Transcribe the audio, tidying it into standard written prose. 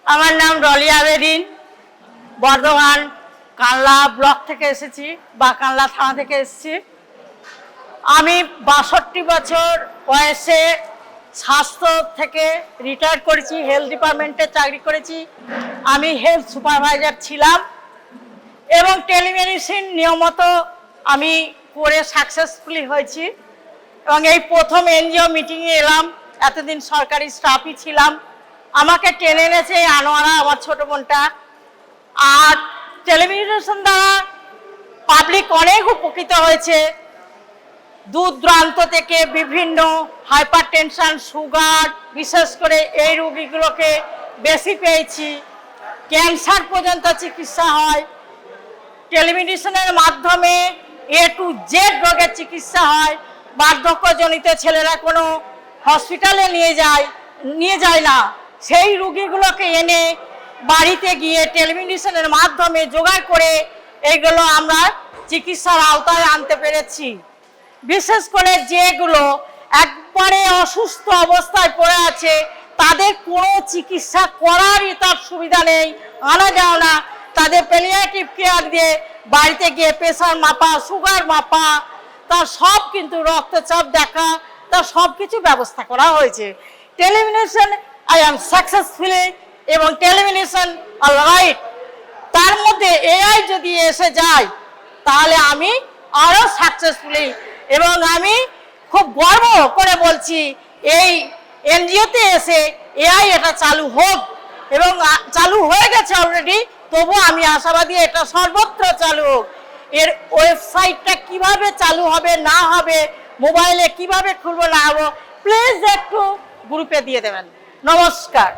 আমার নাম ডলি আবেদিন, বর্ধমান কানলা ব্লক থেকে এসেছি বা কানলা থানা থেকে এসেছি। আমি 62 বছর বয়সে স্বাস্থ্য থেকে রিটায়ার করেছি, হেলথ ডিপার্টমেন্টে চাকরি করেছি। আমি হেলথ সুপারভাইজার ছিলাম এবং টেলিমেডিসিন নিয়মিত আমি করে সাকসেসফুলি হয়েছি। এবং এই প্রথম এনজিও মিটিংয়ে এলাম, এতদিন সরকারি স্টাফই ছিলাম। আমাকে টেনে এনেছে আনোয়ারা, আমার ছোট বোনটা। আর টেলিভিশন দ্বারা পাবলিক অনেক উপকৃত হয়েছে। দূর দূরান্ত থেকে বিভিন্ন হাইপার টেনশন, সুগার, বিশেষ করে এই রোগীগুলোকে বেশি পেয়েছি। ক্যান্সার পর্যন্ত চিকিৎসা হয় টেলিমেডিসিনের মাধ্যমে। A to Z রোগের চিকিৎসা হয়। বার্ধক্যজনিত ছেলেরা কোনো হসপিটালে নিয়ে যায় না, সেই রোগীগুলোকে এনে বাড়িতে গিয়ে টেলিমেডিসিনের মাধ্যমে জোগাড় করে এইগুলো আমরা চিকিৎসার আওতায় আনতে পেরেছি। বিশেষ করে যেগুলো একবারে অসুস্থ অবস্থায় পড়ে আছে তাদের কোনো চিকিৎসা করারই তার সুবিধা নেই, আনা যাও না। তাদের প্যালিয়েটিভ কেয়ার দিয়ে বাড়িতে গিয়ে প্রেশার মাপা, সুগার মাপা, তার সব কিন্তু রক্তচাপ দেখা, তার সব কিছু ব্যবস্থা করা হয়েছে। টেলিমেডিসিন আই এম সাকসেসফুলি এবং টেলিমেডিসিন অল রাইট। তার মধ্যে এআই যদি এসে যায় তাহলে আমি আরও সাকসেসফুলি, এবং আমি খুব গর্ব করে বলছি এই এনজিওতে এসে এআই এটা চালু হোক, এবং চালু হয়ে গেছে অলরেডি। তবু আমি আশাবাদী এটা সর্বত্র চালু হোক। এর ওয়েবসাইটটা কিভাবে চালু হবে না হবে, মোবাইলে কিভাবে খুলবো না হবো, প্লিজ একটু গ্রুপে দিয়ে দেবেন। নমস্কার।